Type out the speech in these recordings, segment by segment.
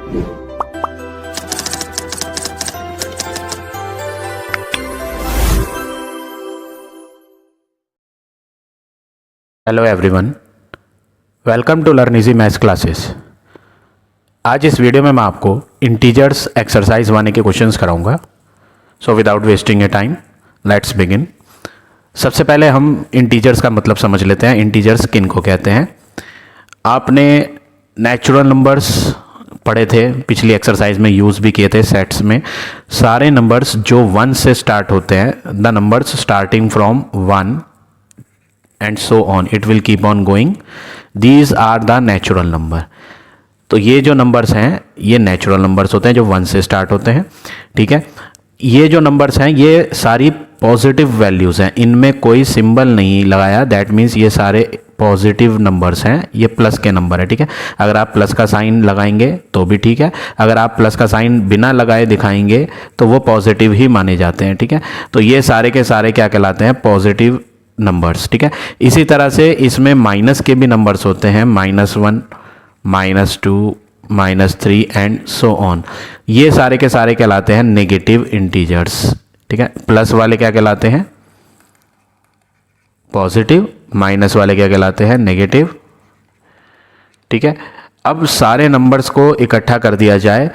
Hello everyone, welcome to learn easy maths classes. आज इस video में मैं आपको इंटीजर्स एक्सरसाइज 1 के क्वेश्चंस कराऊंगा। So without wasting A time let's begin. सबसे पहले हम इंटीजर्स का मतलब समझ लेते हैं। इंटीजर्स किन को कहते हैं? आपने नेचुरल नंबर्स पढ़े थे, पिछली एक्सरसाइज में यूज़ भी किए थे सेट्स में। सारे नंबर्स जो 1 से स्टार्ट होते हैं, the numbers starting from 1 and so on, it will keep on going, these are the natural number। तो ये जो नंबर्स हैं ये नेचुरल नंबर्स होते हैं जो 1 से स्टार्ट होते हैं। ठीक है, ये जो नंबर्स हैं ये सारी पॉजिटिव वैल्यूज़ हैं, इनमें कोई सिंबल नहीं लगाया, दैट मीन्स ये सारे पॉजिटिव नंबर्स हैं, ये प्लस के नंबर है। ठीक है, अगर आप प्लस का साइन लगाएंगे तो भी ठीक है, अगर आप प्लस का साइन बिना लगाए दिखाएंगे तो वो पॉजिटिव ही माने जाते हैं। ठीक है, तो ये सारे के सारे क्या कहलाते हैं? Positive numbers. ठीक है, इसी तरह से इसमें माइनस के भी नंबर्स होते हैं, -1, -2, -3 एंड सो ऑन। ये सारे के सारे कहलाते हैं नेगेटिव इंटीजर्स। ठीक है, प्लस वाले क्या कहलाते हैं? पॉजिटिव। माइनस वाले क्या कहलाते हैं? नेगेटिव। ठीक है, अब सारे नंबर्स को इकट्ठा कर दिया जाए,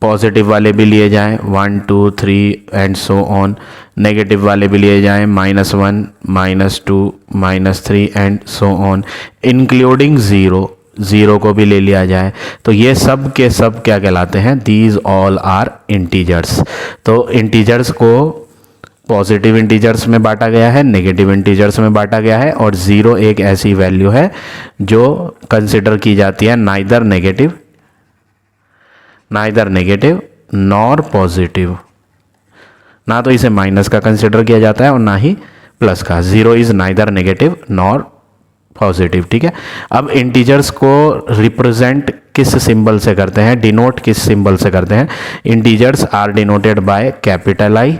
पॉजिटिव वाले भी लिए जाएं 1, 2, 3 एंड सो ऑन, नेगेटिव वाले भी लिए जाएं -1, -2, -3 and so on, including zero को भी ले लिया जाए, तो ये सब के सब क्या कहलाते हैं? These all are integers. तो इंटीजर्स को पॉजिटिव इंटीजर्स में बांटा गया है, नेगेटिव इंटीजर्स में बांटा गया है, और ज़ीरो एक ऐसी वैल्यू है जो कंसिडर की जाती है नाइदर नेगेटिव नॉर पॉजिटिव। ना तो इसे माइनस का कंसिडर किया जाता है और ना ही प्लस का। Zero is neither negative nor positive. ठीक है, अब इंटीजर्स को रिप्रेजेंट किस सिंबल से करते हैं, डिनोट किस सिंबल से करते हैं? Integers are denoted by capital I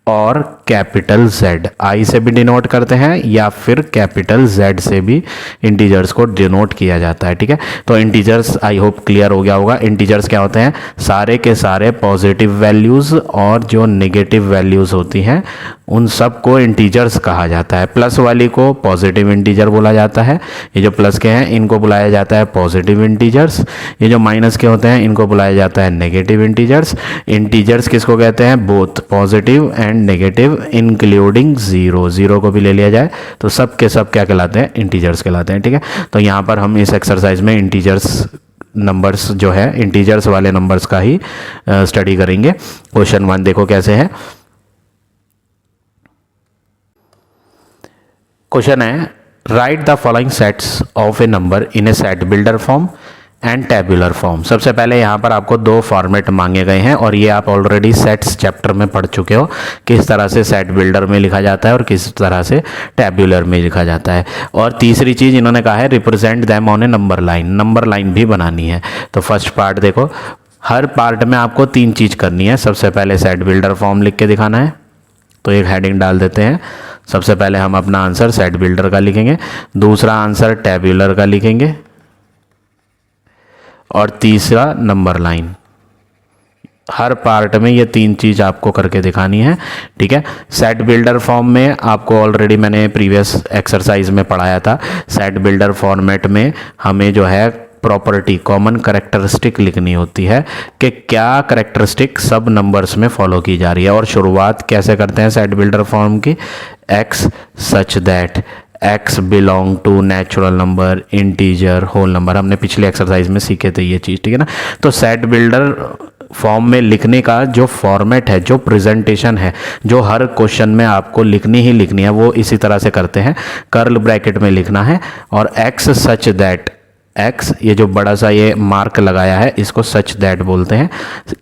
और कैपिटल Z। आई से भी डिनोट करते हैं या फिर कैपिटल Z से भी इंटीजर्स को डिनोट किया जाता है। ठीक है, तो इंटीजर्स आई होप क्लियर हो गया होगा। इंटीजर्स क्या होते हैं? सारे के सारे पॉजिटिव वैल्यूज़ और जो नेगेटिव वैल्यूज़ होती हैं उन सब को इंटीजर्स कहा जाता है। प्लस वाली को पॉजिटिव इंटीजर बोला जाता है, ये जो प्लस के हैं इनको बुलाया जाता है पॉजिटिव इंटीजर्स, ये जो माइनस के होते हैं इनको बुलाया जाता है नेगेटिव इंटीजर्स। इंटीजर्स किसको कहते हैं? Both positive and negative including zero को भी ले लिया जाए तो सब के सब क्या कहलाते हैं? इंटीजर्स कहलाते हैं। ठीक है, तो यहाँ पर हम इस एक्सरसाइज में इंटीजर्स नंबर्स जो है, इंटीजर्स वाले नंबर्स का ही स्टडी करेंगे। क्वेश्चन 1 देखो कैसे है। क्वेश्चन है, right the following sets of A number in A set builder form and tabular form. सबसे पहले यहाँ पर आपको 2 फॉर्मेट मांगे गए हैं और ये आप ऑलरेडी सेट्स चैप्टर में पढ़ चुके हो, किस तरह से सेट बिल्डर में लिखा जाता है और किस तरह से टेबुलर में लिखा जाता है। और तीसरी चीज़ इन्होंने कहा है represent them on A number line, number line भी बनानी है। तो फर्स्ट पार्ट देखो, हर पार्ट में आपको 3 चीज़ करनी है। सबसे पहले सेट बिल्डर फॉर्म लिख के दिखाना है, तो एक हेडिंग डाल देते हैं। सबसे पहले हम अपना आंसर सेट बिल्डर का लिखेंगे, दूसरा आंसर टेबुलर का लिखेंगे और तीसरा नंबर लाइन। हर पार्ट में ये 3 चीज़ आपको करके दिखानी है। ठीक है, सेट बिल्डर फॉर्म में आपको ऑलरेडी मैंने प्रीवियस एक्सरसाइज में पढ़ाया था। सेट बिल्डर फॉर्मेट में हमें जो है प्रॉपर्टी, कॉमन करेक्टरिस्टिक लिखनी होती है कि क्या करेक्टरिस्टिक सब नंबर्स में फॉलो की जा रही है। और शुरुआत कैसे करते हैं सेट बिल्डर फॉर्म की? x such that x belong to natural number, integer, whole number. हमने पिछले एक्सरसाइज में सीखे थे ये चीज़। ठीक है ना, तो सेट बिल्डर फॉर्म में लिखने का जो फॉर्मेट है, जो प्रेजेंटेशन है, जो हर क्वेश्चन में आपको लिखनी ही लिखनी है, वो इसी तरह से करते हैं। कर्ल ब्रैकेट में लिखना है और x सच दैट, x ये जो बड़ा सा ये मार्क लगाया है इसको सच दैट बोलते हैं।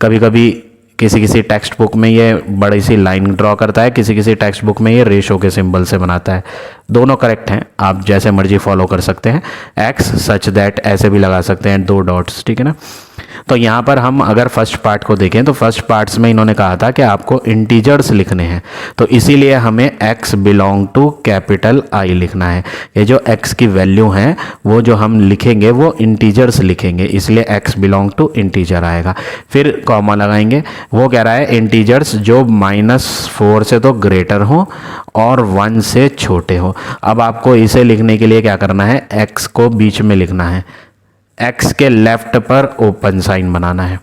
कभी कभी किसी टेक्स्ट बुक में ये बड़ी सी लाइन ड्रॉ करता है, किसी टेक्स्ट बुक में ये रेशो के सिंबल से बनाता है। दोनों करेक्ट हैं, आप जैसे मर्जी फॉलो कर सकते हैं। x सच दैट ऐसे भी लगा सकते हैं, 2 डॉट्स। ठीक है ना, तो यहाँ पर हम अगर फर्स्ट पार्ट को देखें तो फर्स्ट पार्ट्स में इन्होंने कहा था कि आपको इंटीजर्स लिखने हैं, तो इसीलिए हमें x belong to capital I लिखना है। ये जो x की वैल्यू हैं वो जो हम लिखेंगे वो इंटीजर्स लिखेंगे, इसलिए x बिलोंग टू इंटीजर आएगा। फिर कॉमा लगाएंगे, वो कह रहा है इंटीजर्स जो -4 से तो ग्रेटर हो और 1 से छोटे हो। अब आपको इसे लिखने के लिए क्या करना है, x को बीच में लिखना है, x के लेफ्ट पर ओपन साइन बनाना है,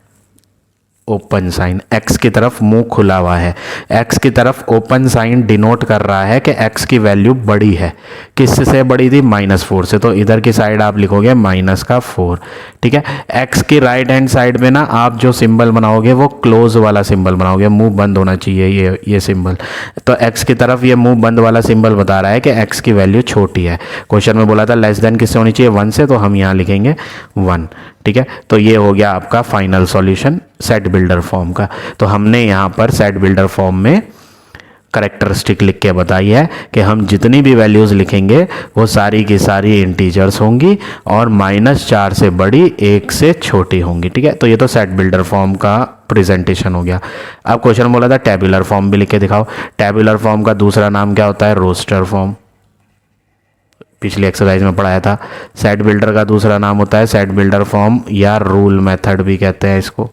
ओपन साइन, x की तरफ मुंह खुला हुआ है, x की तरफ ओपन साइन डिनोट कर रहा है कि x की वैल्यू बड़ी है। किससे बड़ी थी, -4 से, तो इधर की साइड आप लिखोगे -4, ठीक है। x की राइट हैंड साइड में ना आप जो सिंबल बनाओगे वो क्लोज वाला सिंबल बनाओगे, मुंह बंद होना चाहिए ये सिंबल। तो x की तरफ ये मुंह बंद वाला सिंबल बता रहा है कि x की वैल्यू छोटी है। क्वेश्चन में बोला था लेस देन किससे होनी चाहिए, 1 से, तो हम यहाँ लिखेंगे 1, ठीक है। तो ये हो गया आपका final solution set builder form का। तो हमने यहाँ पर सेट बिल्डर फॉर्म में करेक्टरिस्टिक लिख के बताई है कि हम जितनी भी वैल्यूज़ लिखेंगे वो सारी की सारी इंटीजर्स होंगी और -4 से बड़ी 1 से छोटी होंगी, ठीक है। तो ये तो सेट बिल्डर फॉर्म का प्रेजेंटेशन हो गया। अब क्वेश्चन बोला था टेबुलर फॉर्म भी लिख के दिखाओ। टेबुलर फॉर्म का दूसरा नाम क्या होता है, रोस्टर फॉर्म, पिछली एक्सरसाइज में पढ़ाया था। सेट बिल्डर का दूसरा नाम होता है सेट बिल्डर फॉर्म या रूल मेथड भी कहते हैं इसको,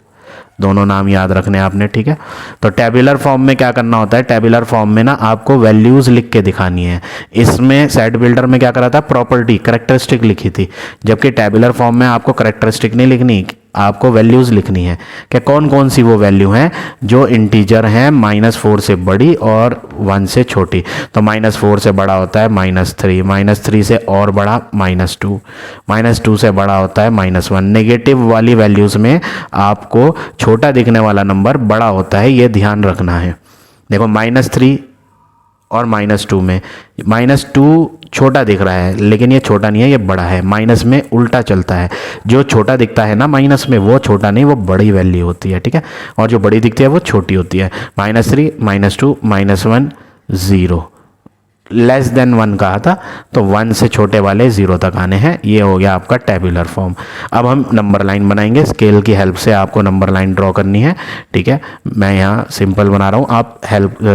दोनों नाम याद रखने आपने, ठीक है। तो टेबुलर फॉर्म में क्या करना होता है, टेबुलर फॉर्म में ना आपको वैल्यूज़ लिख के दिखानी है। इसमें सेट बिल्डर में क्या करा था, प्रॉपर्टी करेक्टरिस्टिक लिखी थी, जबकि टेबुलर फॉर्म में आपको करेक्टरिस्टिक नहीं लिखनी, आपको वैल्यूज़ लिखनी है कि कौन कौन सी वो वैल्यू हैं जो इंटीजर हैं -4 से बड़ी और 1 से छोटी। तो -4 से बड़ा होता है -3, -3 से और बड़ा -2, -2 से बड़ा होता है -1। नेगेटिव वाली वैल्यूज़ में आपको छोटा दिखने वाला नंबर बड़ा होता है, ये ध्यान रखना है। देखो -3 और -2 में -2 छोटा दिख रहा है, लेकिन ये छोटा नहीं है, ये बड़ा है। माइनस में उल्टा चलता है, जो छोटा दिखता है ना माइनस में वो छोटा नहीं, वो बड़ी वैल्यू होती है, ठीक है। और जो बड़ी दिखती है वो छोटी होती है। -3, -2, -1, 0, लेस देन 1 कहा था, तो 1 से छोटे वाले 0 तक आने हैं। ये हो गया आपका टेबुलर फॉर्म। अब हम नंबर लाइन बनाएंगे, स्केल की हेल्प से आपको नंबर लाइन ड्रॉ करनी है, ठीक है। मैं यहाँ सिंपल बना रहा हूँ, आप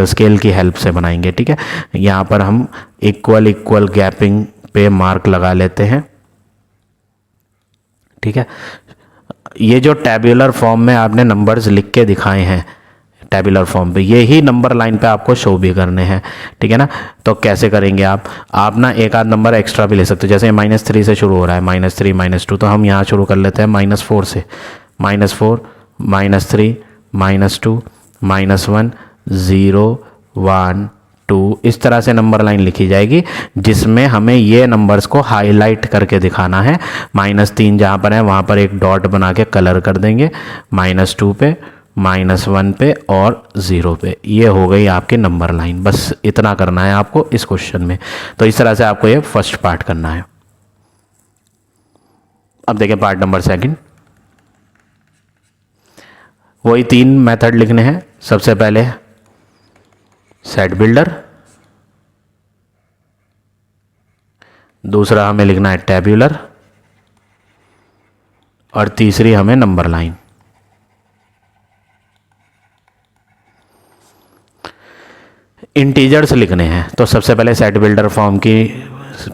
स्केल की हेल्प से बनाएंगे, ठीक है। यहाँ पर हम इक्वल गैपिंग पे मार्क लगा लेते हैं, ठीक है। ये जो टेबुलर फॉर्म में आपने नंबर्स लिख के दिखाए हैं टेबुलर फॉर्म पे, ये ही नंबर लाइन पे आपको शो भी करने हैं, ठीक है ना। तो कैसे करेंगे आप ना एक आध नंबर एक्स्ट्रा भी ले सकते हो। जैसे -3 से शुरू हो रहा है, -3, -2, तो हम यहाँ शुरू कर लेते हैं -4 से, -4, -3, -2, -1, 0, 1, 2, इस तरह से नंबर लाइन लिखी जाएगी, जिसमें हमें ये नंबर्स को हाईलाइट करके दिखाना है। -3 जहाँ पर है वहाँ पर एक डॉट बना के कलर कर देंगे, -2 पे, -1 पे और 0 पे। ये हो गई आपकी नंबर लाइन। बस इतना करना है आपको इस क्वेश्चन में। तो इस तरह से आपको ये फर्स्ट पार्ट करना है। अब देखें पार्ट नंबर सेकंड। वही 3 मेथड लिखने हैं। सबसे पहले सेट बिल्डर, दूसरा हमें लिखना है टेबुलर और तीसरी हमें नंबर लाइन। इंटीजर्स लिखने हैं, तो सबसे पहले सेट बिल्डर फॉर्म की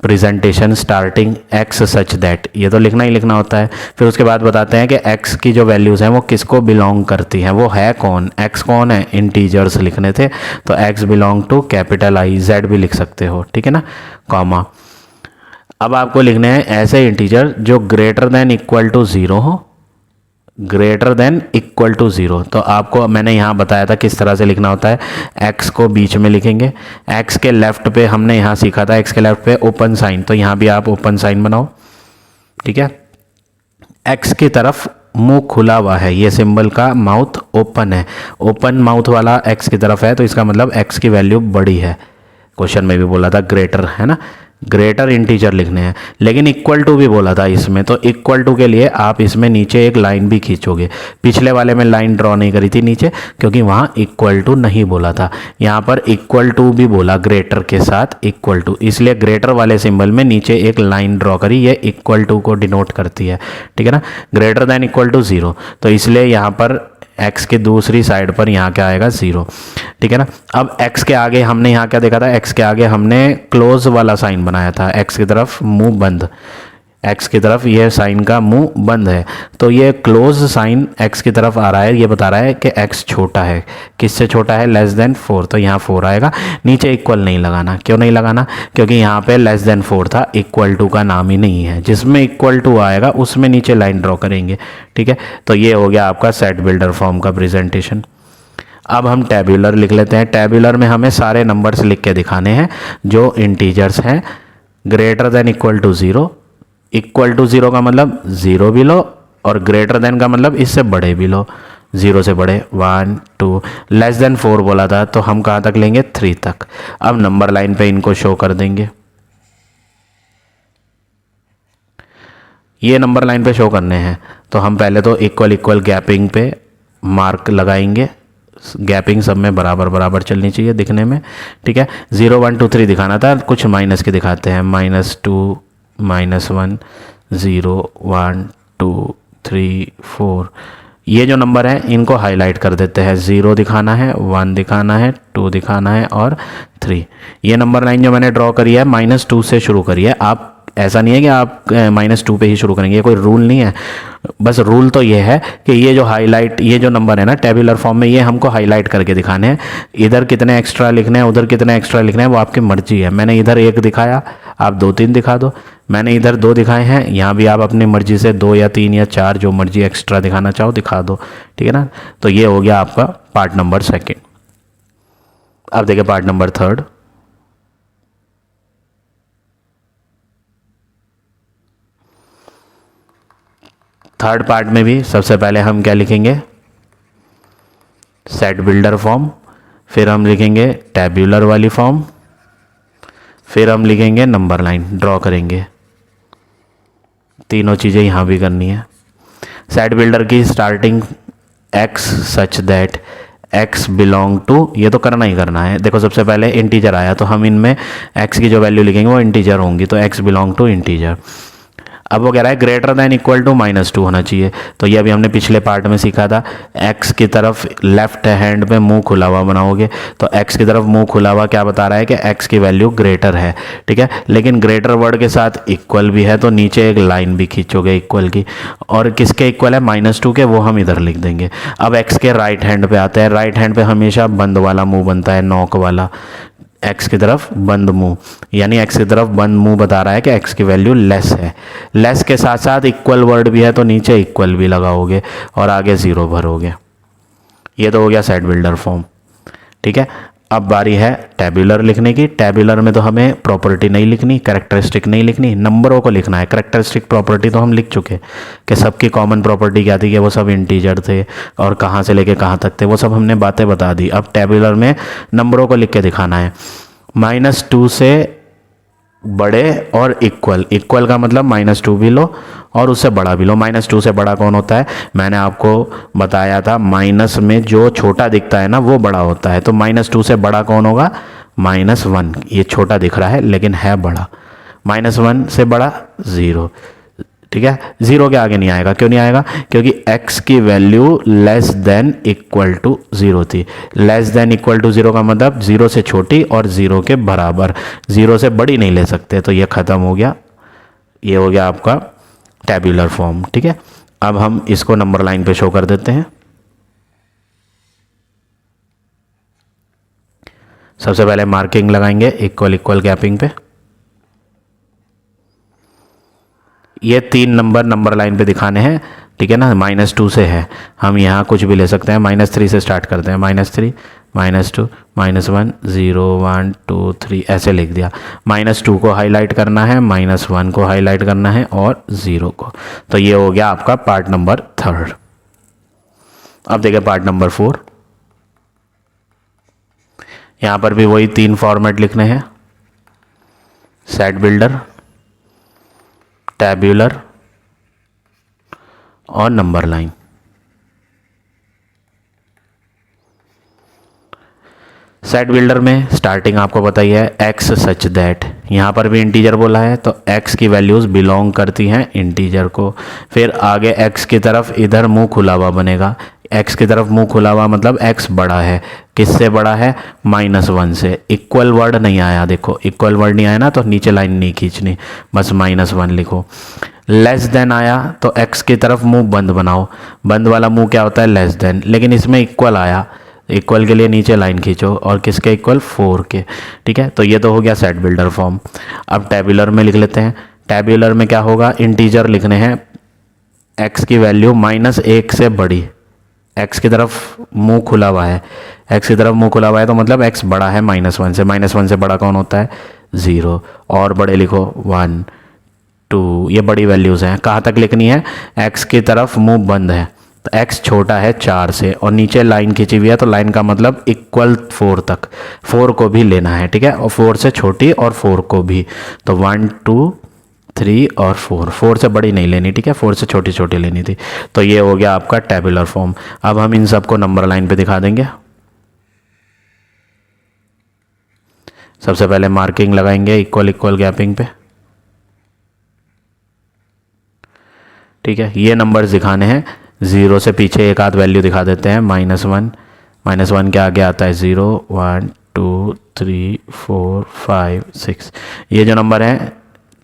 presentation starting x such that, ये तो लिखना ही लिखना होता है। फिर उसके बाद बताते हैं कि x की जो वैल्यूज़ हैं वो किसको बिलोंग करती हैं, वो है कौन, x कौन है, इंटीजर्स लिखने थे, तो x belong to capital I, z भी लिख सकते हो, ठीक है ना, कॉमा। अब आपको लिखने हैं ऐसे इंटीजर जो ग्रेटर देन इक्वल टू 0 हो, ग्रेटर देन इक्वल टू 0। तो आपको मैंने यहाँ बताया था किस तरह से लिखना होता है। x को बीच में लिखेंगे, x के लेफ्ट पे हमने यहाँ सीखा था, x के लेफ्ट पे ओपन साइन, तो यहाँ भी आप ओपन साइन बनाओ, ठीक है। x की तरफ मुंह खुला हुआ है, ये सिंबल का माउथ ओपन है, ओपन माउथ वाला x की तरफ है, तो इसका मतलब x की वैल्यू बड़ी है। क्वेश्चन में भी बोला था ग्रेटर, है ना, ग्रेटर इंटीजर लिखने हैं, लेकिन इक्वल टू भी बोला था इसमें, तो इक्वल टू के लिए आप इसमें नीचे एक लाइन भी खींचोगे। पिछले वाले में लाइन ड्रॉ नहीं करी थी नीचे, क्योंकि वहाँ इक्वल टू नहीं बोला था, यहाँ पर इक्वल टू भी बोला ग्रेटर के साथ इक्वल टू, इसलिए ग्रेटर वाले सिंबल में नीचे एक लाइन ड्रॉ करी, ये इक्वल टू को डिनोट करती है, ठीक है ना। ग्रेटर देन इक्वल टू 0, तो इसलिए यहाँ पर x के दूसरी साइड पर यहाँ क्या आएगा 0, ठीक है ना। अब x के आगे हमने यहाँ क्या देखा था, x के आगे हमने क्लोज वाला साइन बनाया था, x की तरफ मुंह बंद, x की तरफ ये साइन का मुंह बंद है, तो ये क्लोज साइन x की तरफ आ रहा है, ये बता रहा है कि x छोटा है, किससे छोटा है, लेस देन 4, तो यहाँ 4 आएगा। नीचे इक्वल नहीं लगाना, क्यों नहीं लगाना, क्योंकि यहाँ पे लेस देन 4 था, इक्वल टू का नाम ही नहीं है, जिसमें इक्वल टू आएगा उसमें नीचे लाइन ड्रॉ करेंगे, ठीक है। तो ये हो गया आपका सेट बिल्डर फॉर्म का प्रेजेंटेशन। अब हम टेबुलर लिख लेते हैं। टेबुलर में हमें सारे नंबर्स लिख के दिखाने हैं जो इंटीजर्स हैं, greater than equal to 0, equal to 0 का मतलब 0 भी लो, और ग्रेटर देन का मतलब इससे बड़े भी लो, 0 से बड़े 1 2, लेस देन 4 बोला था, तो हम कहाँ तक लेंगे 3 तक। अब नंबर लाइन पे इनको शो कर देंगे, ये नंबर लाइन पे शो करने हैं, तो हम पहले तो इक्वल इक्वल गैपिंग पे मार्क लगाएंगे, गैपिंग सब में बराबर बराबर चलनी चाहिए दिखने में, ठीक है। 0 1 2 3 दिखाना था, कुछ माइनस के दिखाते हैं, -2 -1 0 1 2 3 4, ये जो नंबर हैं इनको हाईलाइट कर देते हैं, 0 दिखाना है, 1 दिखाना है, 2 दिखाना है और 3। ये नंबर लाइन जो मैंने ड्रॉ करी है -2 से शुरू करी है, आप ऐसा नहीं है कि आप -2 पे ही शुरू करेंगे, ये कोई रूल नहीं है, बस रूल तो ये है कि ये जो हाईलाइट, ये जो नंबर है ना टेबुलर फॉर्म में, ये हमको हाईलाइट करके दिखाने हैं। इधर कितने एक्स्ट्रा लिखने हैं, उधर कितने एक्स्ट्रा लिखने हैं, वो आपकी मर्जी है। मैंने इधर 1 दिखाया, आप 2 3 दिखा दो, मैंने इधर 2 दिखाए हैं, यहाँ भी आप अपनी मर्जी से 2 या 3 या 4 जो मर्जी एक्स्ट्रा दिखाना चाहो दिखा दो, ठीक है ना। तो ये हो गया आपका पार्ट नंबर 2। अब देखिए पार्ट नंबर 3। थर्ड पार्ट में भी सबसे पहले हम क्या लिखेंगे, सेट बिल्डर फॉर्म, फिर हम लिखेंगे टेब्यूलर वाली फॉर्म, फिर हम लिखेंगे नंबर लाइन ड्रॉ करेंगे। तीनों चीज़ें यहाँ भी करनी है। सेट बिल्डर की starting x such that x belong to, ये तो करना ही करना है। देखो सबसे पहले इंटीजर आया, तो हम इनमें x की जो वैल्यू लिखेंगे वो इंटीजर होंगी, तो x बिलोंग टू इंटीजर। अब वो कह रहा है ग्रेटर देन इक्वल टू -2 होना चाहिए, तो ये अभी हमने पिछले पार्ट में सीखा था, x की तरफ लेफ्ट हैंड पे मुंह खुला हुआ बनाओगे, तो x की तरफ मुंह खुला हुआ क्या बता रहा है कि x की वैल्यू ग्रेटर है, ठीक है। लेकिन ग्रेटर वर्ड के साथ इक्वल भी है, तो नीचे एक लाइन भी खींचोगे इक्वल की, और किसके इक्वल है -2 के, वो हम इधर लिख देंगे। अब x के राइट हैंड पे आते हैं, राइट हैंड पे हमेशा बंद वाला मुंह बनता है, नॉक वाला, x की तरफ बंद मुंह, यानी x की तरफ बंद मुंह बता रहा है कि x की वैल्यू लेस है। लेस के साथ साथ इक्वल वर्ड भी है, तो नीचे इक्वल भी लगाओगे और आगे 0 भरोगे। ये तो हो गया सेट बिल्डर फॉर्म, ठीक है। अब बारी है टेबुलर लिखने की। टेबुलर में तो हमें प्रॉपर्टी नहीं लिखनी, कैरेक्टरिस्टिक नहीं लिखनी, नंबरों को लिखना है। कैरेक्टरिस्टिक प्रॉपर्टी तो हम लिख चुके कि सबकी कॉमन प्रॉपर्टी क्या थी कि वो सब इंटीजर थे और कहाँ से लेके कहाँ तक थे, वो सब हमने बातें बता दी। अब टेबुलर में नंबरों को लिख के दिखाना है, -2 से बड़े और इक्वल, इक्वल का मतलब -2 भी लो और उससे बड़ा भी लो। -2 से बड़ा कौन होता है, मैंने आपको बताया था, माइनस में जो छोटा दिखता है ना वो बड़ा होता है, तो -2 से बड़ा कौन होगा, -1। ये छोटा दिख रहा है लेकिन है बड़ा। -1 से बड़ा 0, ठीक है। 0 के आगे नहीं आएगा, क्यों नहीं आएगा, क्योंकि x की value less than equal to 0 थी। लेस देन इक्वल टू 0 का मतलब 0 से छोटी और 0 के बराबर, 0 से बड़ी नहीं ले सकते, तो ये ख़त्म हो गया। ये हो गया आपका टेबुलर फॉर्म, ठीक है। अब हम इसको नंबर लाइन पे शो कर देते हैं। सबसे पहले मार्किंग लगाएंगे इक्वल इक्वल गैपिंग पे। ये 3 नंबर लाइन पे दिखाने हैं, ठीक है ना। -2 से है, हम यहाँ कुछ भी ले सकते हैं, -3 से स्टार्ट करते हैं, -3 -2 -1 0 1 2 3 ऐसे लिख दिया। -2 को हाईलाइट करना है, -1 को हाईलाइट करना है और 0 को। तो ये हो गया आपका पार्ट नंबर 3। अब देखिए पार्ट नंबर 4। यहाँ पर भी वही 3 फॉर्मेट लिखने हैं। सेट बिल्डर, टैब्यूलर और नंबर लाइन। सेट बिल्डर में स्टार्टिंग आपको पता ही है एक्स सच दैट, यहाँ पर भी इंटीजर बोला है तो एक्स की वैल्यूज़ बिलोंग करती हैं इंटीजर को। फिर आगे एक्स की तरफ इधर मुंह खुला हुआ बनेगा, एक्स की तरफ मुंह खुला हुआ मतलब एक्स बड़ा है, किससे बड़ा है? -1 से। इक्वल वर्ड नहीं आया, देखो इक्वल वर्ड नहीं आया ना तो नीचे लाइन नहीं खींचनी, बस -1 लिखो। लेस देन आया तो एक्स की तरफ मुंह बंद बनाओ, बंद वाला मुंह क्या होता है? Less than. लेकिन इसमें इक्वल आया, इक्वल के लिए नीचे लाइन खींचो और किसके इक्वल? 4 के। ठीक है, तो ये तो हो गया सेट बिल्डर फॉर्म। अब टेबुलर में लिख लेते हैं। टेबुलर में क्या होगा? इंटीजर लिखने हैं, एक्स की वैल्यू -1 से बड़ी, एक्स की तरफ मुंह खुला हुआ है, एक्स की तरफ मुंह खुला हुआ है तो मतलब एक्स बड़ा है -1 से। -1 से बड़ा कौन होता है? 0। और बड़े लिखो 1 2, ये बड़ी वैल्यूज़ हैं। कहाँ तक लिखनी है? एक्स की तरफ मुंह बंद है तो x छोटा है 4 से और नीचे लाइन खींची हुई है तो लाइन का मतलब इक्वल 4 तक, 4 को भी लेना है। ठीक है, और 4 से छोटी और 4 को भी, तो 1 2 3 और 4 से बड़ी नहीं लेनी। ठीक है, 4 से छोटी छोटी लेनी थी। तो ये हो गया आपका टेबुलर फॉर्म। अब हम इन सबको नंबर लाइन पे दिखा देंगे। सबसे पहले मार्किंग लगाएंगे इक्वल इक्वल गैपिंग पे। ठीक है, ये नंबर्स दिखाने हैं, 0 से पीछे एक आध वैल्यू दिखा देते हैं। -1, -1 के आगे आता है 0 1 2 3 4 5 6। ये जो नंबर हैं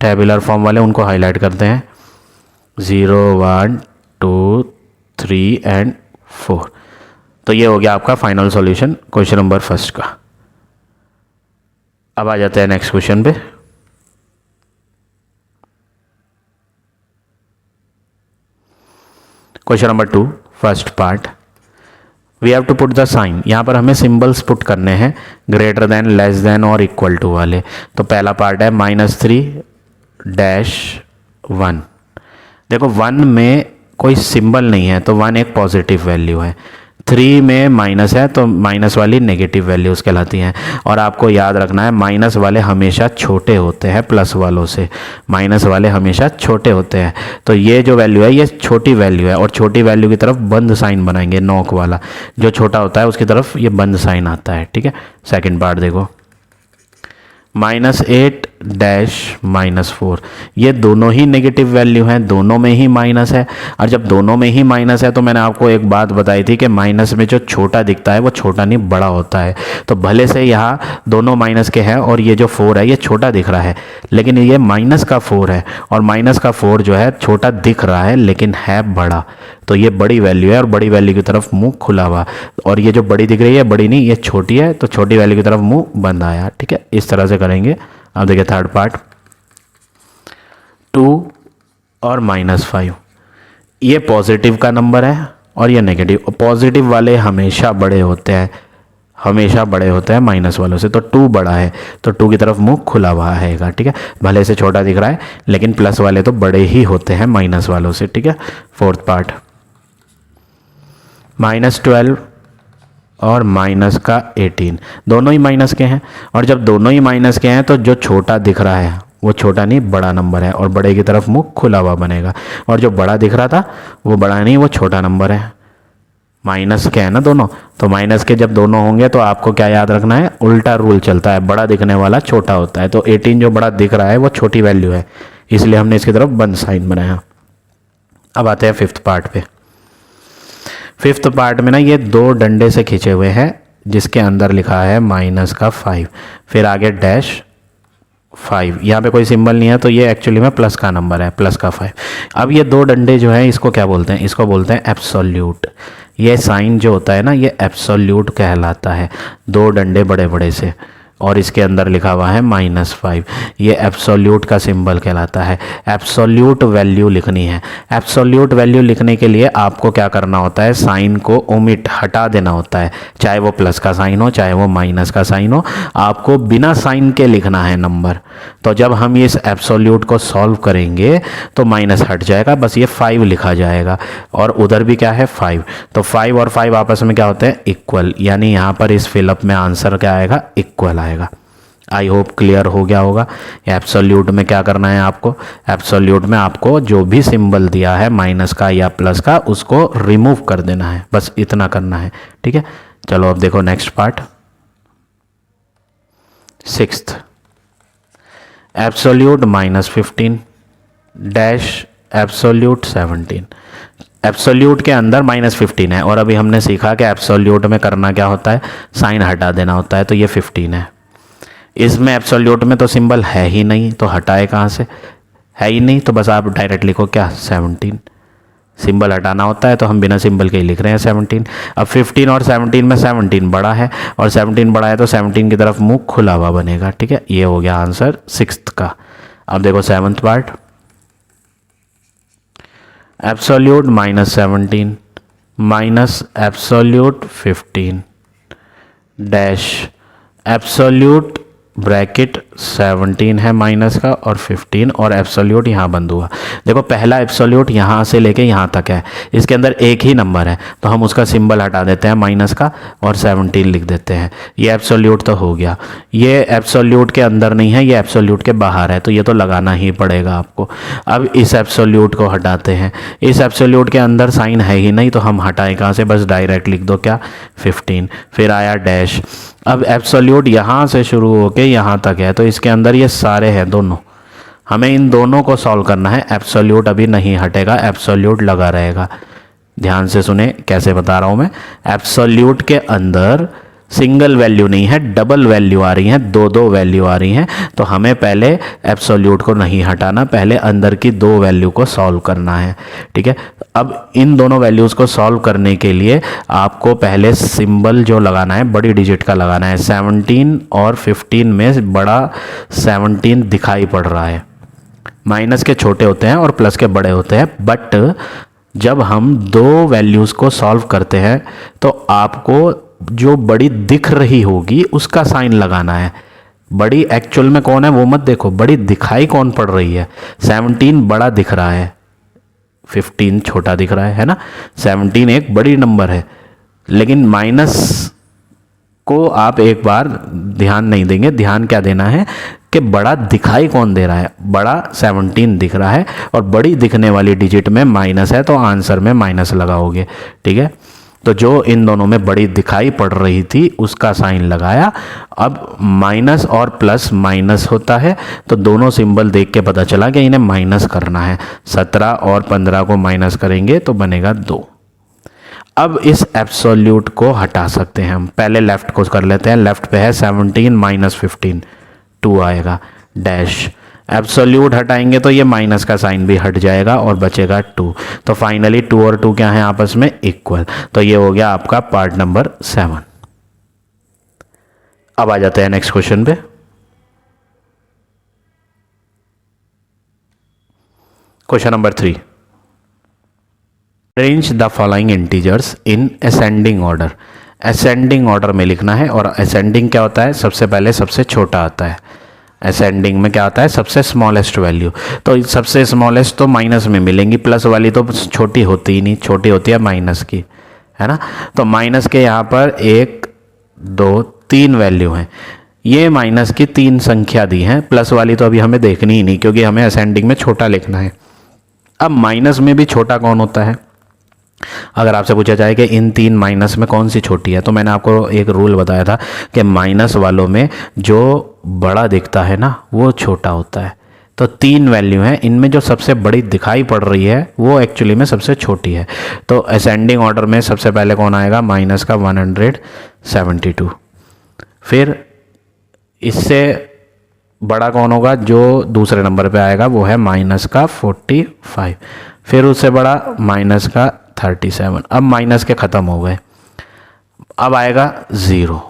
टेबुलर फॉर्म वाले उनको हाईलाइट करते हैं, 0 1 2 3 एंड 4। तो ये हो गया आपका final solution question number first का। अब आ जाते हैं नेक्स्ट क्वेश्चन पे। Question number 2 first part, we have to put the sign. यहाँ पर हमें सिंबल्स पुट करने हैं, ग्रेटर देन, लेस देन और इक्वल टू वाले। तो पहला पार्ट है -3-1। देखो 1 में कोई सिंबल नहीं है तो 1 एक पॉजिटिव वैल्यू है, 3 में माइनस है तो माइनस वाली नेगेटिव वैल्यूज़ कहलाती हैं। और आपको याद रखना है माइनस वाले हमेशा छोटे होते हैं प्लस वालों से, माइनस वाले हमेशा छोटे होते हैं। तो ये जो वैल्यू है ये छोटी वैल्यू है और छोटी वैल्यू की तरफ बंद साइन बनाएंगे, नॉक वाला जो छोटा होता है उसकी तरफ ये बंद साइन आता है। ठीक है, सेकेंड पार्ट देखो, -8-4, ये दोनों ही नेगेटिव वैल्यू हैं, दोनों में ही माइनस है। और जब दोनों में ही माइनस है तो मैंने आपको एक बात बताई थी कि माइनस में जो छोटा दिखता है वो छोटा नहीं बड़ा होता है। तो भले से यहाँ दोनों माइनस के हैं और ये जो 4 है ये छोटा दिख रहा है, लेकिन ये माइनस का 4 है और माइनस का 4 जो है छोटा दिख रहा है लेकिन है बड़ा, तो ये बड़ी वैल्यू है और बड़ी वैल्यू की तरफ मुंह खुला हुआ। और ये जो बड़ी दिख रही है बड़ी नहीं, ये छोटी है तो छोटी वैल्यू की तरफ मुंह बंद आया। ठीक है, इस तरह से करेंगे। अब देखिए थर्ड पार्ट, 2 और -5, ये पॉजिटिव का नंबर है और ये नेगेटिव। पॉजिटिव वाले हमेशा बड़े होते हैं, हमेशा बड़े होते हैं माइनस वालों से। तो 2 बड़ा है तो 2 की तरफ मुंह खुला हुआ रहेगा। ठीक है, भले से छोटा दिख रहा है लेकिन प्लस वाले तो बड़े ही होते हैं माइनस वालों से। ठीक है, फोर्थ पार्ट, -12 और -18, दोनों ही माइनस के हैं। और जब दोनों ही माइनस के हैं तो जो छोटा दिख रहा है वो छोटा नहीं बड़ा नंबर है और बड़े की तरफ मुंह खुला हुआ बनेगा। और जो बड़ा दिख रहा था वो बड़ा नहीं वो छोटा नंबर है, माइनस के हैं ना दोनों। तो माइनस के जब दोनों होंगे तो आपको क्या याद रखना है, उल्टा रूल चलता है, बड़ा दिखने वाला छोटा होता है। तो 18 जो बड़ा दिख रहा है वो छोटी वैल्यू है, इसलिए हमने इसकी तरफ बंद साइन बनाया। अब आते हैं फिफ्थ पार्ट पे। फिफ्थ पार्ट में ना ये 2 डंडे से खींचे हुए हैं जिसके अंदर लिखा है -5, फिर आगे -5, यहाँ पे कोई सिंबल नहीं है तो ये एक्चुअली में प्लस का नंबर है, प्लस का 5। अब ये 2 डंडे जो हैं इसको क्या बोलते हैं, इसको बोलते हैं एब्सोल्यूट। ये साइन जो होता है ना ये एब्सोल्यूट कहलाता है, 2 डंडे बड़े बड़े से और इसके अंदर लिखा हुआ है -5, ये एब्सोल्यूट का सिंबल कहलाता है। एब्सोल्यूट वैल्यू लिखनी है, एब्सोल्यूट वैल्यू लिखने के लिए आपको क्या करना होता है, साइन को ओमिट हटा देना होता है, चाहे वो प्लस का साइन हो चाहे वो माइनस का साइन हो, आपको बिना साइन के लिखना है नंबर। तो जब हम इस एब्सोल्यूट को सॉल्व करेंगे तो माइनस हट जाएगा, बस ये 5 लिखा जाएगा और उधर भी क्या है 5। तो 5 और 5 आपस में क्या होते हैं, इक्वल, यानी यहाँ पर इस फिलअप में आंसर क्या आएगा, इक्वल आएगा। आई होप क्लियर हो गया होगा। एब्सोल्यूट में क्या करना है आपको, एब्सोल्यूट में आपको जो भी सिंबल दिया है माइनस का या प्लस का उसको रिमूव कर देना है, बस इतना करना है। ठीक है, चलो अब देखो next part, sixth. Absolute -15 dash absolute 17। Absolute के अंदर -15 है और अभी हमने सीखा कि एब्सोल्यूट में करना क्या होता है, साइन हटा देना होता है, तो ये 15 है। इसमें एब्सोल्यूट में तो सिंबल है ही नहीं, तो हटाए कहाँ से, है ही नहीं, तो बस आप डायरेक्ट लिखो क्या 17। सिंबल हटाना होता है तो हम बिना सिंबल के ही लिख रहे हैं 17। अब 15 और 17 में 17 बड़ा है और 17 बड़ा है तो 17 की तरफ मुंह खुला हुआ बनेगा। ठीक है, ये हो गया आंसर सिक्स्थ का। अब देखो seventh part, absolute -17 minus absolute 15 dash absolute bracket 17 है माइनस का और 15 और एब्सोल्यूट यहाँ बंद हुआ। देखो पहला एब्सोल्यूट यहाँ से लेके यहाँ तक है, इसके अंदर एक ही नंबर है तो हम उसका सिंबल हटा देते हैं माइनस का और 17 लिख देते हैं। ये एब्सोल्यूट तो हो गया, ये एब्सोल्यूट के अंदर नहीं है, ये एब्सोल्यूट के बाहर है, तो ये तो लगाना ही पड़ेगा आपको। अब इस एब्सोल्यूट को हटाते हैं, इस एब्सोल्यूट के अंदर साइन है ही नहीं तो हम हटाएं कहाँ से, बस डायरेक्ट लिख दो क्या 15, फिर आया डैश। अब एब्सोल्यूट यहाँ से शुरू होके यहाँ तक है तो इसके अंदर ये सारे हैं दोनों, हमें इन दोनों को सॉल्व करना है। एब्सोल्यूट अभी नहीं हटेगा, एब्सोल्यूट लगा रहेगा। ध्यान से सुने कैसे बता रहा हूँ मैं। एब्सोल्यूट के अंदर सिंगल वैल्यू नहीं है, डबल वैल्यू आ रही हैं, दो दो वैल्यू आ रही हैं, तो हमें पहले एब्सोल्यूट को नहीं हटाना, पहले अंदर की दो वैल्यू को सॉल्व करना है। ठीक है, अब इन दोनों वैल्यूज़ को सॉल्व करने के लिए आपको पहले सिंबल जो लगाना है बड़ी डिजिट का लगाना है। 17 और 15 में बड़ा 17 दिखाई पड़ रहा है, माइनस के छोटे होते हैं और प्लस के बड़े होते हैं, बट जब हम दो वैल्यूज़ को सॉल्व करते हैं तो आपको जो बड़ी दिख रही होगी उसका साइन लगाना है। बड़ी एक्चुअल में कौन है वो मत देखो, बड़ी दिखाई कौन पड़ रही है। 17 बड़ा दिख रहा है, 15 छोटा दिख रहा है ना। 17 एक बड़ी नंबर है, लेकिन माइनस को आप एक बार ध्यान नहीं देंगे। ध्यान क्या देना है कि बड़ा दिखाई कौन दे रहा है, बड़ा 17 दिख रहा है और बड़ी दिखने वाली डिजिट में माइनस है तो आंसर में माइनस लगाओगे। ठीक है, तो जो इन दोनों में बड़ी दिखाई पड़ रही थी उसका साइन लगाया। अब माइनस और प्लस माइनस होता है तो दोनों सिंबल देख के पता चला कि इन्हें माइनस करना है। 17 और 15 को माइनस करेंगे तो बनेगा 2। अब इस एब्सोल्यूट को हटा सकते हैं हम। पहले लेफ्ट को कर लेते हैं, लेफ्ट पे है 17 माइनस 15, 2 आएगा डैश। एब्सोल्यूट हटाएंगे तो ये माइनस का साइन भी हट जाएगा और बचेगा 2। तो फाइनली 2 और 2 क्या है आपस में इक्वल। तो ये हो गया आपका पार्ट नंबर 7। अब आ जाते हैं नेक्स्ट क्वेश्चन पे। Question number 3, arrange the following integers in ascending order. Ascending order में लिखना है और असेंडिंग क्या होता है, सबसे पहले सबसे छोटा आता है। असेंडिंग में क्या आता है, सबसे स्मॉलेस्ट वैल्यू। तो सबसे स्मॉलेस्ट तो माइनस में मिलेंगी, प्लस वाली तो छोटी होती ही नहीं, छोटी होती है माइनस की, है ना। तो माइनस के यहाँ पर 1 2 3 वैल्यू हैं, ये माइनस की 3 संख्या दी हैं, प्लस वाली तो अभी हमें देखनी ही नहीं क्योंकि हमें असेंडिंग में छोटा लिखना है। अब माइनस में भी छोटा कौन होता है, अगर आपसे पूछा जाए कि इन 3 माइनस में कौन सी छोटी है, तो मैंने आपको एक रूल बताया था कि माइनस वालों में जो बड़ा दिखता है ना वो छोटा होता है। तो 3 वैल्यू हैं, इनमें जो सबसे बड़ी दिखाई पड़ रही है वो एक्चुअली में सबसे छोटी है। तो असेंडिंग ऑर्डर में सबसे पहले कौन आएगा, माइनस का 172। फिर इससे बड़ा कौन होगा, जो दूसरे नंबर पे आएगा वो है माइनस का 45। फिर उससे बड़ा माइनस का 37। अब माइनस के ख़त्म हो गए, अब आएगा 0।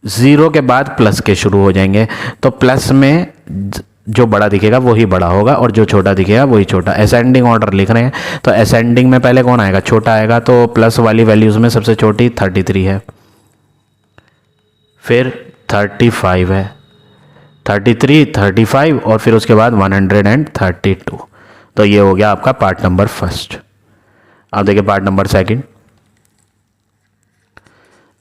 0 के बाद प्लस के शुरू हो जाएंगे, तो प्लस में जो बड़ा दिखेगा वही बड़ा होगा और जो छोटा दिखेगा वही छोटा। असेंडिंग ऑर्डर लिख रहे हैं तो असेंडिंग में पहले कौन आएगा, छोटा आएगा। तो प्लस वाली वैल्यूज़ में सबसे छोटी 33 है, फिर 35 है, 33 35 और फिर उसके बाद 132। तो ये हो गया आपका पार्ट नंबर फर्स्ट। अब देखिए part number second,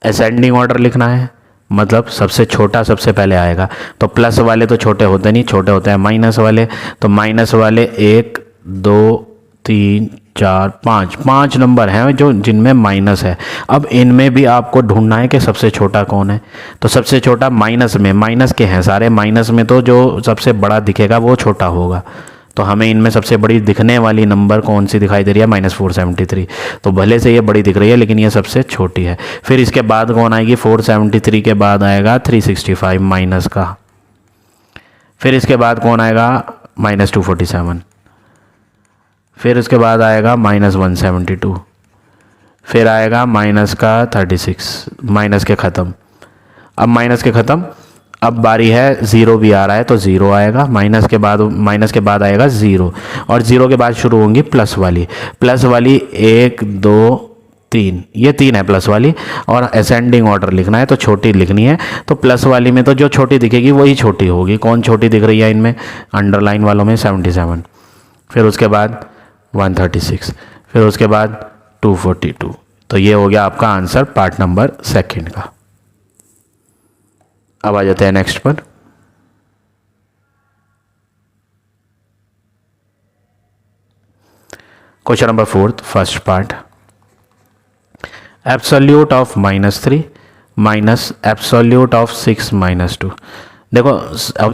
ascending order लिखना है। मतलब सबसे छोटा सबसे पहले आएगा। तो प्लस वाले तो छोटे होते नहीं, छोटे होते हैं माइनस वाले। तो माइनस वाले 1 2 3 4 5 5 नंबर हैं जो जिनमें माइनस है। अब इनमें भी आपको ढूंढना है कि सबसे छोटा कौन है। तो सबसे छोटा माइनस में, माइनस के हैं सारे, माइनस में तो जो सबसे बड़ा दिखेगा वो छोटा होगा। तो हमें इनमें सबसे बड़ी दिखने वाली नंबर कौन सी दिखाई दे रही है, -473। तो भले से ये बड़ी दिख रही है लेकिन ये सबसे छोटी है। फिर इसके बाद कौन आएगी, 473 के बाद आएगा 365 माइनस का। फिर इसके बाद कौन आएगा, -247। फिर उसके बाद आएगा -172। फिर आएगा माइनस का 36, माइनस के ख़त्म। अब माइनस के ख़त्म, अब बारी है ज़ीरो भी आ रहा है तो ज़ीरो आएगा। माइनस के बाद आएगा ज़ीरो, और ज़ीरो के बाद शुरू होंगी प्लस वाली। प्लस वाली 1 2 3, ये 3 है प्लस वाली, और असेंडिंग ऑर्डर लिखना है तो छोटी लिखनी है। तो प्लस वाली में तो जो छोटी दिखेगी वही छोटी होगी। कौन छोटी दिख रही है इनमें, अंडरलाइन वालों में 77। फिर उसके बाद 136, फिर उसके बाद 242। तो ये हो गया आपका आंसर पार्ट नंबर 2 का। अब आ जाते हैं नेक्स्ट पर। Question number 4, first part. Absolute of -3 minus absolute of 6 - 2। देखो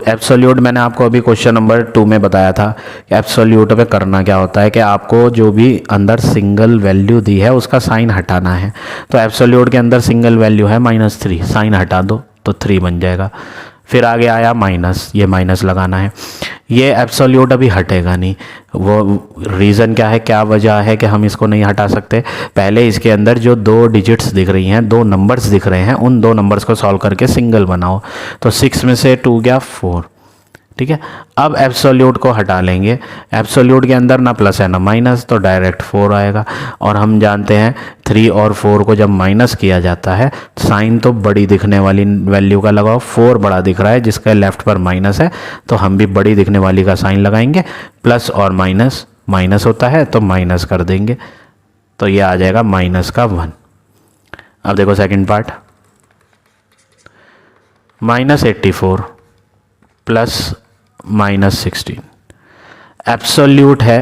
एब्सोल्यूट मैंने आपको अभी क्वेश्चन नंबर 2 में बताया था कि एब्सोल्यूट में करना क्या होता है कि आपको जो भी अंदर सिंगल वैल्यू दी है उसका साइन हटाना है। तो एब्सोल्यूट के अंदर सिंगल वैल्यू है -3, साइन हटा दो तो 3 बन जाएगा। फिर आगे आया माइनस, ये माइनस लगाना है। ये एब्सोल्यूट अभी हटेगा नहीं। वो रीज़न क्या है, क्या वजह है कि हम इसको नहीं हटा सकते, पहले इसके अंदर जो 2 डिजिट्स दिख रही हैं, 2 नंबर्स दिख रहे हैं, उन 2 नंबर्स को सॉल्व करके सिंगल बनाओ। तो 6 में से 2 गया 4, ठीक है। अब एब्सोल्यूट को हटा लेंगे। एब्सोल्यूट के अंदर ना प्लस है ना माइनस, तो डायरेक्ट 4 आएगा। और हम जानते हैं 3 और 4 को जब माइनस किया जाता है साइन तो बड़ी दिखने वाली वैल्यू का लगाओ। 4 बड़ा दिख रहा है जिसका लेफ्ट पर माइनस है, तो हम भी बड़ी दिखने वाली का साइन लगाएंगे। प्लस और माइनस, माइनस होता है तो माइनस कर देंगे, तो ये आ जाएगा -1। अब देखो सेकंड पार्ट, -84 प्लस -16 एब्सोल्यूट है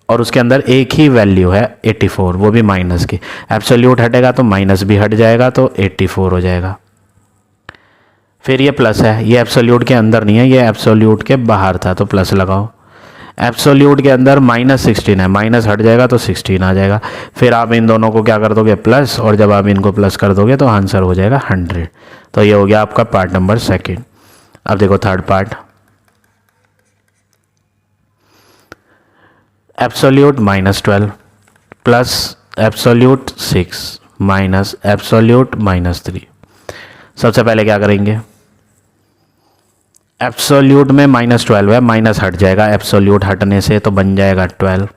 और उसके अंदर एक ही वैल्यू है 84, वो भी माइनस की। एब्सोल्यूट हटेगा तो माइनस भी हट जाएगा तो 84 हो जाएगा। फिर ये प्लस है, ये एब्सोल्यूट के अंदर नहीं है, ये एब्सोल्यूट के बाहर था तो प्लस लगाओ। एब्सोल्यूट के अंदर -16 है, माइनस हट जाएगा तो 16 आ जाएगा। फिर आप इन दोनों को क्या कर दोगे, प्लस, और जब आप इनको प्लस कर दोगे तो आंसर हो जाएगा 100। तो ये हो गया आपका पार्ट नंबर 2। अब देखो third part, absolute -12 plus absolute 6 minus absolute -3। सबसे पहले क्या करेंगे, एब्सोल्यूट में -12 है, माइनस हट जाएगा एब्सोल्यूट हटने से तो बन जाएगा 12।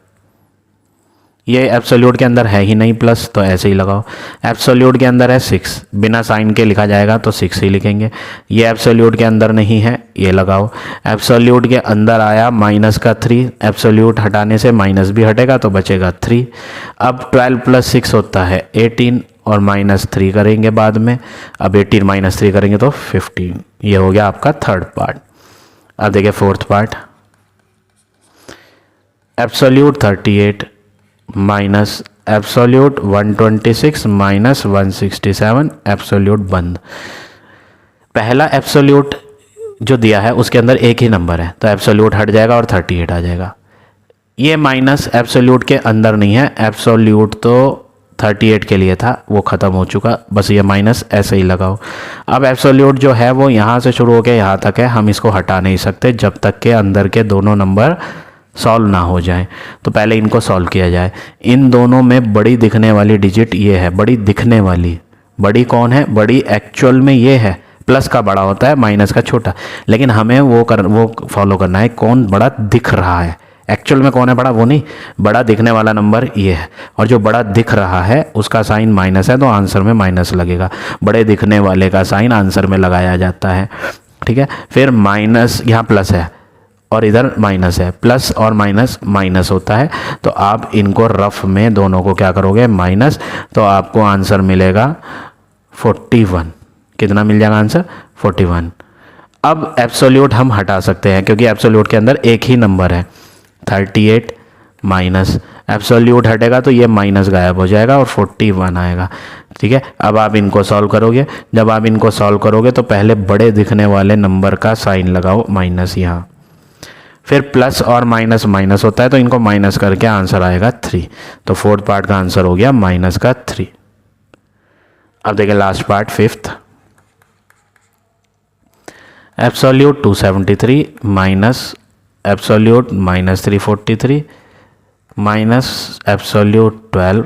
ये एब्सोल्यूट के अंदर है ही नहीं प्लस, तो ऐसे ही लगाओ। एब्सोल्यूट के अंदर है 6, बिना साइन के लिखा जाएगा तो 6 ही लिखेंगे। ये एब्सोल्यूट के अंदर नहीं है, ये लगाओ। एब्सोल्यूट के अंदर आया -3, एब्सोल्यूट हटाने से माइनस भी हटेगा तो बचेगा 3। अब 12 + 6 होता है 18, और -3 करेंगे बाद में। अब 18 - 3 करेंगे तो 15। ये हो गया आपका थर्ड पार्ट। अब देखिए fourth part, absolute 38 minus absolute 126 minus 167 absolute बंद। पहला एब्सोल्यूट जो दिया है उसके अंदर एक ही नंबर है तो एब्सोल्यूट हट जाएगा और 38 आ जाएगा। ये माइनस एब्सोल्यूट के अंदर नहीं है, एब्सोल्यूट तो 38 के लिए था, वो ख़त्म हो चुका, बस ये माइनस ऐसे ही लगाओ। अब एब्सोल्यूट जो है वो यहाँ से शुरू होकर यहाँ तक है, हम इसको हटा नहीं सकते जब तक के अंदर के दोनों नंबर सॉल्व ना हो जाए। तो पहले इनको सॉल्व किया जाए। इन दोनों में बड़ी दिखने वाली डिजिट ये है, बड़ी दिखने वाली, बड़ी कौन है, बड़ी एक्चुअल में ये है। प्लस का बड़ा होता है, माइनस का छोटा, लेकिन हमें वो फॉलो करना है कौन बड़ा दिख रहा है। एक्चुअल में कौन है बड़ा, वो नहीं, बड़ा दिखने वाला नंबर ये है, और जो बड़ा दिख रहा है उसका साइन माइनस है तो आंसर में माइनस लगेगा। बड़े दिखने वाले का साइन आंसर में लगाया जाता है, ठीक है। फिर माइनस, यहाँ प्लस है और इधर माइनस है, प्लस और माइनस माइनस होता है, तो आप इनको रफ में दोनों को क्या करोगे, माइनस, तो आपको आंसर मिलेगा 41। कितना मिल जाएगा आंसर 41। अब एब्सोल्यूट हम हटा सकते हैं क्योंकि एब्सोल्यूट के अंदर एक ही नंबर है 38 माइनस एब्सोल्यूट हटेगा तो ये माइनस गायब हो जाएगा और 41 आएगा। ठीक है, अब आप इनको सॉल्व करोगे। जब आप इनको सॉल्व करोगे तो पहले बड़े दिखने वाले नंबर का साइन लगाओ माइनस यहाँ, फिर प्लस और माइनस माइनस होता है तो इनको माइनस करके आंसर आएगा 3। तो फोर्थ पार्ट का आंसर हो गया माइनस का 3। अब देखिए last part fifth, absolute 273 minus absolute minus 343 minus absolute 12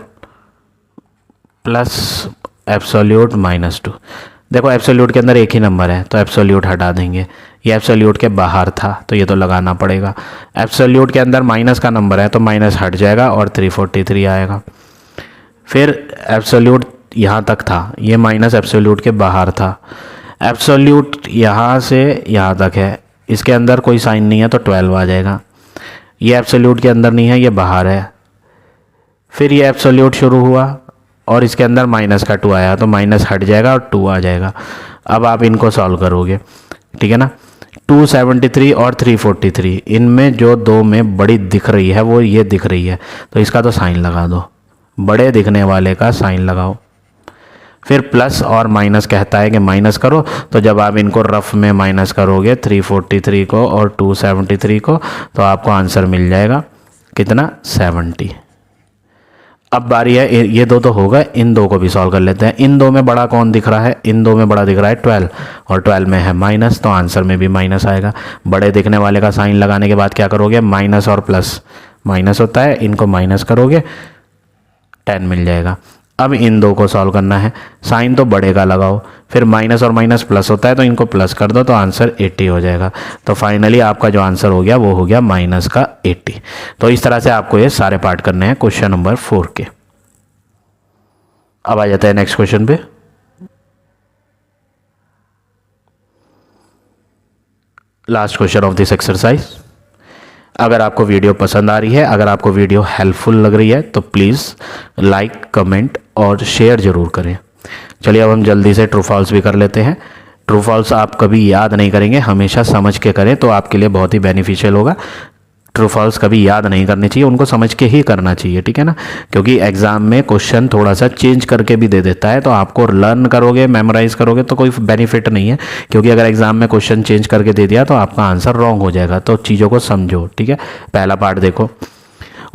plus absolute minus 2। देखो एब्सोल्यूट के अंदर एक ही नंबर है तो एब्सोल्यूट हटा देंगे, ये एब्सोल्यूट के बाहर था तो ये तो लगाना पड़ेगा। एब्सोल्यूट के अंदर माइनस का नंबर है तो माइनस हट जाएगा और 343 आएगा। फिर एब्सोल्यूट यहाँ तक था, ये माइनस एब्सोल्यूट के बाहर था। एब्सोल्यूट यहाँ से यहाँ तक है, इसके अंदर कोई साइन नहीं है तो 12 आ जाएगा। ये एब्सोल्यूट के अंदर नहीं है, ये बाहर है। फिर ये एब्सोल्यूट शुरू हुआ और इसके अंदर माइनस का 2 आया तो माइनस हट जाएगा और 2 आ जाएगा। अब आप इनको सॉल्व करोगे, ठीक है ना। 273 और 343 इनमें जो दो में बड़ी दिख रही है वो ये दिख रही है तो इसका तो साइन लगा दो, बड़े दिखने वाले का साइन लगाओ। फिर प्लस और माइनस कहता है कि माइनस करो, तो जब आप इनको रफ में माइनस करोगे 343 को और 273 को तो आपको आंसर मिल जाएगा कितना 70। अब बारी है, ये दो तो होगा, इन दो को भी सॉल्व कर लेते हैं। इन दो में बड़ा कौन दिख रहा है, इन दो में बड़ा दिख रहा है 12 और 12 में है माइनस तो आंसर में भी माइनस आएगा। बड़े दिखने वाले का साइन लगाने के बाद क्या करोगे, माइनस और प्लस माइनस होता है, इनको माइनस करोगे 10 मिल जाएगा। अब इन दो को सॉल्व करना है, साइन तो बड़े का लगाओ, फिर माइनस और माइनस प्लस होता है तो इनको प्लस कर दो तो आंसर 80 हो जाएगा। तो फाइनली आपका जो आंसर हो गया वो हो गया माइनस का 80। तो इस तरह से आपको ये सारे पार्ट करने हैं क्वेश्चन नंबर 4 के। अब आ जाते हैं नेक्स्ट क्वेश्चन पे। Last question of this exercise. अगर आपको वीडियो पसंद आ रही है, अगर आपको वीडियो हेल्पफुल लग रही है तो प्लीज़ लाइक, कमेंट और शेयर ज़रूर करें। चलिए अब हम जल्दी से ट्रू फॉल्स भी कर लेते हैं। ट्रू फॉल्स आप कभी याद नहीं करेंगे, हमेशा समझ के करें तो आपके लिए बहुत ही बेनिफिशियल होगा। ट्रू फॉल्स कभी याद नहीं करनी चाहिए, उनको समझ के ही करना चाहिए, ठीक है ना। क्योंकि एग्जाम में क्वेश्चन थोड़ा सा चेंज करके भी दे देता है तो आपको लर्न करोगे, मेमोराइज करोगे तो कोई बेनिफिट नहीं है। क्योंकि अगर एग्जाम में क्वेश्चन चेंज करके दे दिया तो आपका आंसर रॉन्ग हो जाएगा। तो चीज़ों को समझो, ठीक है। पहला पार्ट देखो,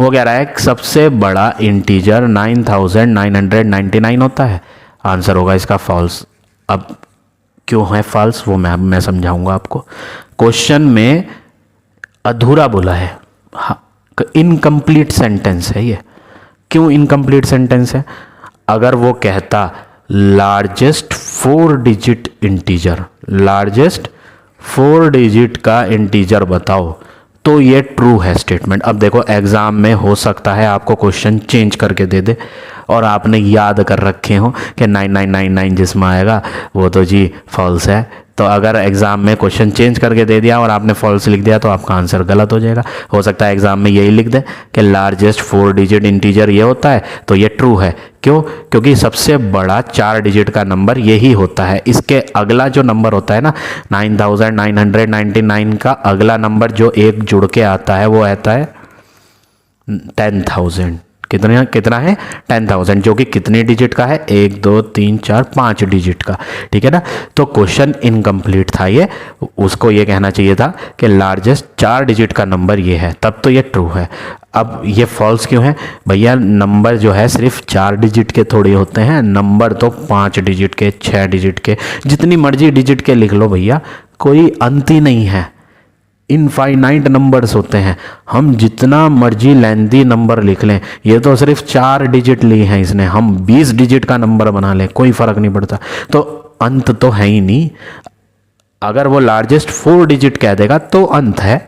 वो कह रहा है सबसे बड़ा इंटीजर 9999 होता है। आंसर होगा इसका फॉल्स। अब क्यों है फॉल्स वो मैं समझाऊंगा आपको। क्वेश्चन में अधूरा बोला है, हाँ, इनकम्प्लीट सेंटेंस है ये। क्यों इनकम्प्लीट सेंटेंस है? अगर वो कहता largest 4 digit integer, largest 4 digit का इंटीजर बताओ तो ये ट्रू है स्टेटमेंट। अब देखो एग्जाम में हो सकता है आपको क्वेश्चन चेंज करके दे दे और आपने याद कर रखे हो कि 9999 जिसमें आएगा वो तो जी फॉल्स है। तो अगर एग्जाम में क्वेश्चन चेंज करके दे दिया और आपने फॉल्स लिख दिया तो आपका आंसर गलत हो जाएगा। हो सकता है एग्जाम में यही लिख दे कि लार्जेस्ट 4 डिजिट इंटीजर ये होता है तो ये ट्रू है। क्यों? क्योंकि सबसे बड़ा 4 डिजिट का नंबर यही होता है। इसके अगला जो नंबर होता है ना 9999 का अगला नंबर जो एक जुड़ के आता है वो आता है 10,000। कितना है 10,000, जो कि कितने डिजिट का है 1 2 3 4 5 डिजिट का, ठीक है ना। तो क्वेश्चन इनकम्प्लीट था ये, उसको ये कहना चाहिए था कि लार्जेस्ट 4 डिजिट का नंबर ये है, तब तो ये ट्रू है। अब ये फॉल्स क्यों है भैया? नंबर जो है सिर्फ 4 डिजिट के थोड़े होते हैं, नंबर तो 5 डिजिट के, 6 डिजिट के, जितनी मर्जी डिजिट के लिख लो भैया, कोई अंत ही नहीं है। इनफाइनाइट नंबर्स होते हैं, हम जितना मर्जी लेंदी नंबर लिख लें, ये तो सिर्फ 4 डिजिट लिए हैं इसने, हम 20 डिजिट का नंबर बना लें कोई फ़र्क नहीं पड़ता। तो अंत तो है ही नहीं। अगर वो लार्जेस्ट 4 डिजिट कह देगा तो अंत है।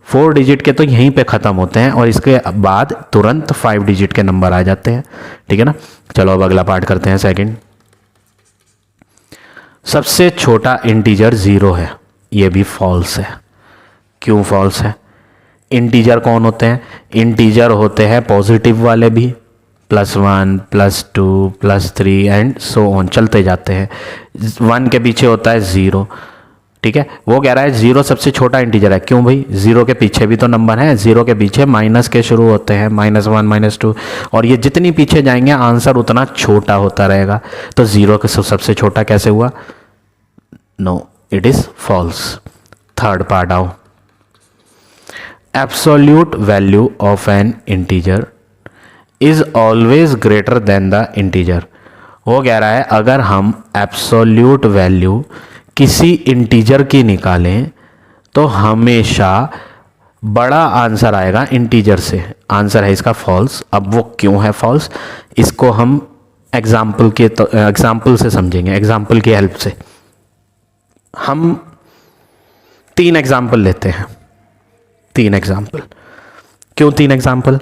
4 डिजिट के तो यहीं पे ख़त्म होते हैं और इसके बाद तुरंत 5 डिजिट के नंबर आ जाते हैं, ठीक है ना। चलो अब अगला पार्ट करते हैं सेकंड। सबसे छोटा इंटीजर 0 है, ये भी फॉल्स है। क्यों फॉल्स है? इंटीजर कौन होते हैं? इंटीजर होते हैं पॉजिटिव वाले भी, +1 +2 +3 एंड सो ऑन चलते जाते हैं। 1 के पीछे होता है 0, ठीक है। वो कह रहा है 0 सबसे छोटा इंटीजर है। क्यों भाई, 0 के पीछे भी तो नंबर है, 0 के पीछे माइनस के शुरू होते हैं, -1 -2, और ये जितनी पीछे जाएंगे आंसर उतना छोटा होता रहेगा। तो 0 के सबसे छोटा कैसे हुआ? No, it is false. Third part आओ। Absolute value of an integer is always greater than the integer. वो कह रहा है अगर हम एब्सोल्यूट वैल्यू किसी इंटीजर की निकालें तो हमेशा बड़ा आंसर आएगा इंटीजर से। आंसर है इसका फॉल्स। अब वो क्यों है फॉल्स, इसको हम एग्जाम्पल से समझेंगे, एग्जाम्पल की हेल्प से। हम 3 एग्जाम्पल लेते हैं। 3 एग्जाम्पल। क्यों 3 एग्जाम्पल?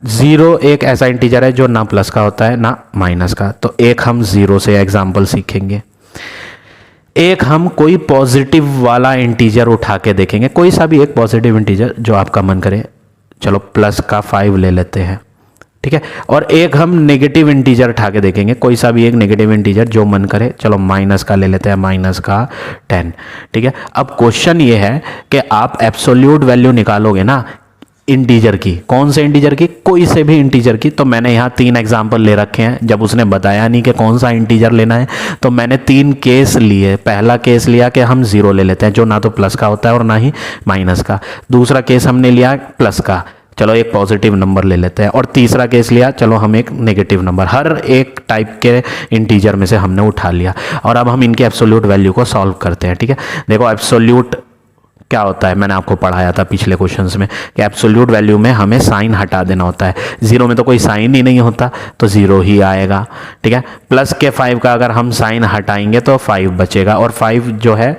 0 एक ऐसा इंटीजर है जो ना प्लस का होता है ना माइनस का, तो एक हम 0 से एग्जाम्पल सीखेंगे। एक हम कोई पॉजिटिव वाला इंटीजर उठा के देखेंगे, कोई सा भी एक पॉजिटिव इंटीजर जो आपका मन करे। चलो प्लस का 5 ले लेते हैं, ठीक है। और एक हम नेगेटिव इंटीजर उठा के देखेंगे, कोई सा भी एक नेगेटिव इंटीजर जो मन करे। चलो माइनस का ले लेते हैं, -10, ठीक है। अब क्वेश्चन ये है कि आप एब्सोल्यूट वैल्यू निकालोगे ना इंटीजर की, कौन से इंटीजर की? कोई से भी इंटीजर की। तो मैंने यहाँ 3 एग्जाम्पल ले रखे हैं। जब उसने बताया नहीं कि कौन सा इंटीजर लेना है तो मैंने 3 केस लिए। पहला केस लिया कि हम 0 ले लेते हैं जो ना तो प्लस का होता है और ना ही माइनस का। दूसरा केस हमने लिया प्लस का, चलो एक पॉजिटिव नंबर ले लेते हैं। और तीसरा केस लिया, चलो हम एक नेगेटिव नंबर। हर एक टाइप के इंटीजर में से हमने उठा लिया और अब हम इनके एब्सोल्यूट वैल्यू को सॉल्व करते हैं, ठीक है। देखो एब्सोल्यूट क्या होता है, मैंने आपको पढ़ाया था पिछले क्वेश्चंस में कि एब्सोल्यूट वैल्यू में हमें साइन हटा देना होता है। 0 में तो कोई साइन ही नहीं होता तो 0 ही आएगा, ठीक है। प्लस के 5 का अगर हम साइन हटाएंगे तो 5 बचेगा, और 5 जो है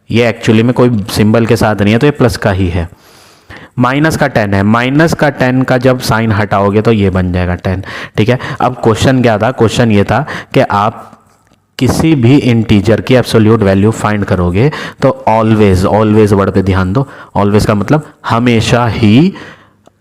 ये एक्चुअली में कोई सिंबल के साथ नहीं है तो ये प्लस का ही है। माइनस का 10 है, माइनस का 10 का जब साइन हटाओगे तो ये बन जाएगा 10, ठीक है। अब क्वेश्चन क्या था? क्वेश्चन ये था कि आप किसी भी इंटीजर की एब्सोल्यूट वैल्यू फाइंड करोगे तो ऑलवेज, ऑलवेज वर्ड पे ध्यान दो। ऑलवेज का मतलब हमेशा ही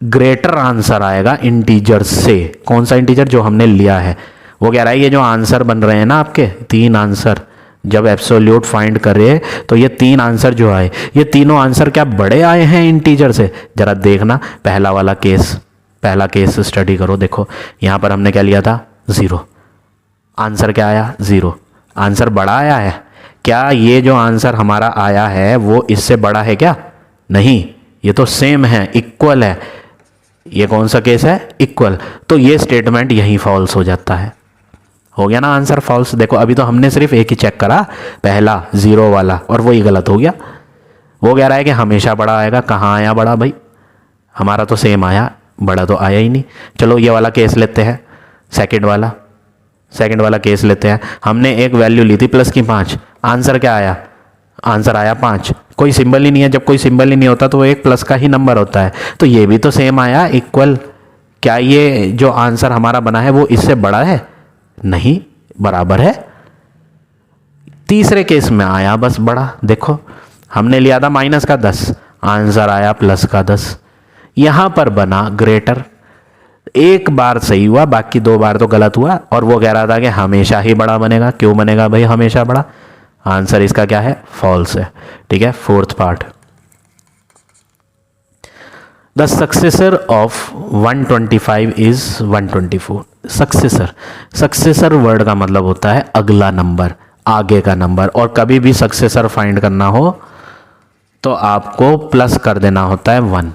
ग्रेटर आंसर आएगा इंटीजर से। कौन सा इंटीजर? जो हमने लिया है। वो कह रहा है ये जो आंसर बन रहे हैं ना आपके 3 आंसर, जब एब्सोल्यूट फाइंड करे तो ये 3 आंसर जो आए, ये तीनों आंसर क्या बड़े आए हैं इंटीजर से? जरा देखना पहला वाला केस, पहला केस स्टडी करो। देखो यहां पर हमने क्या लिया था? 0। आंसर क्या आया? 0। आंसर बड़ा आया है क्या? ये जो आंसर हमारा आया है वो इससे बड़ा है क्या? नहीं, ये तो सेम है, इक्वल है। ये कौन सा केस है? इक्वल। तो ये स्टेटमेंट यहीं फॉल्स हो जाता है। हो गया ना आंसर फॉल्स। देखो अभी तो हमने सिर्फ एक ही चेक करा, पहला 0 वाला, और वही गलत हो गया। वो कह रहा है कि हमेशा बड़ा आएगा। कहाँ आया बड़ा भाई? हमारा तो सेम आया, बड़ा तो आया ही नहीं। चलो ये वाला केस लेते हैं, सेकंड वाला केस लेते हैं। हमने एक वैल्यू ली थी प्लस की 5, आंसर क्या आया? आंसर आया 5। कोई सिंबल ही नहीं है, जब कोई सिंबल ही नहीं होता तो वो एक प्लस का ही नंबर होता है, तो ये भी तो सेम आया, इक्वल। क्या ये जो आंसर हमारा बना है वो इससे बड़ा है? नहीं, बराबर है। तीसरे केस में आया बस बड़ा। देखो हमने लिया था माइनस का 10, आंसर आया प्लस का 10। यहां पर बना ग्रेटर। एक बार सही हुआ, बाकी 2 बार तो गलत हुआ। और वो कह रहा था कि हमेशा ही बड़ा बनेगा। क्यों बनेगा भाई हमेशा बड़ा? आंसर इसका क्या है? फॉल्स है, ठीक है। Fourth part, the successor of 125 is 124। Successor word का मतलब होता है अगला नंबर, आगे का नंबर। और कभी भी सक्सेसर फाइंड करना हो तो आपको प्लस कर देना होता है 1।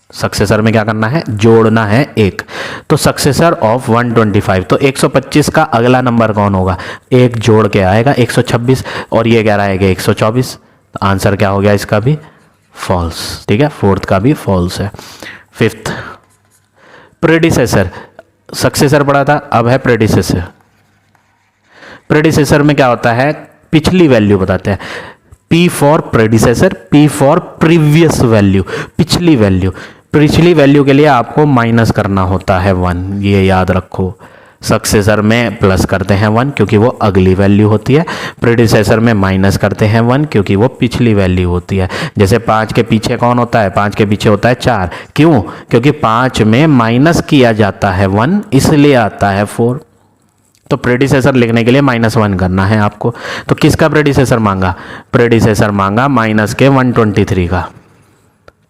सक्सेसर में क्या करना है? जोड़ना है 1। तो सक्सेसर ऑफ 125, तो 125 का अगला नंबर कौन होगा? 1 जोड़ के आएगा 126, और ये कह रहा है कि 124। तो आंसर क्या हो गया इसका भी? फॉल्स, ठीक है। फोर्थ का भी फॉल्स है। Fifth, predecessor. सक्सेसर पढ़ा था, अब है प्रेडिसेसर। प्रेडिसेसर में क्या होता है? पिछली वैल्यू बताते हैं। P for predecessor, P for previous value, पिछली वैल्यू। पिछली वैल्यू के लिए आपको माइनस करना होता है 1, ये याद रखो, सक्सेसर में प्लस करते हैं 1 क्योंकि वो अगली वैल्यू होती है, प्रेडिसेसर में माइनस करते हैं 1 क्योंकि वो पिछली वैल्यू होती है। जैसे 5 के पीछे कौन होता है, 5 के पीछे होता है 4, क्यों, क्योंकि 5 में माइनस किया जाता है 1 इसलिए आता है 4। तो प्रेडिसेसर लिखने के लिए -1 करना है आपको। तो किसका प्रेडिसेसर मांगा, प्रेडिसेसर मांगा माइनस के 123 का।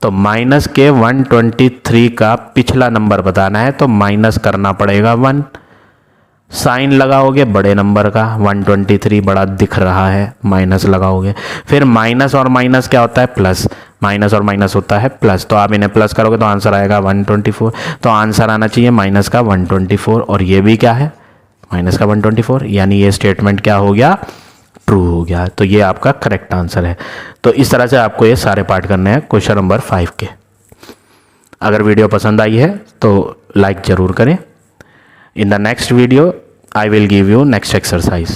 तो माइनस के 123 का पिछला नंबर बताना है तो माइनस करना पड़ेगा 1, साइन लगाओगे बड़े नंबर का, 123 बड़ा दिख रहा है, माइनस लगाओगे। फिर माइनस और माइनस क्या होता है, प्लस, माइनस और माइनस होता है प्लस, तो आप इन्हें प्लस करोगे तो आंसर आएगा 124। तो आंसर आना चाहिए माइनस का 124, और ये भी क्या है, माइनस का 124, यानी ये स्टेटमेंट क्या हो गया, ट्रू हो गया। तो ये आपका करेक्ट आंसर है। तो इस तरह से आपको ये सारे पार्ट करने हैं क्वेश्चन नंबर 5 के। अगर वीडियो पसंद आई है तो लाइक ज़रूर करें। In the next video, I will give you next exercise.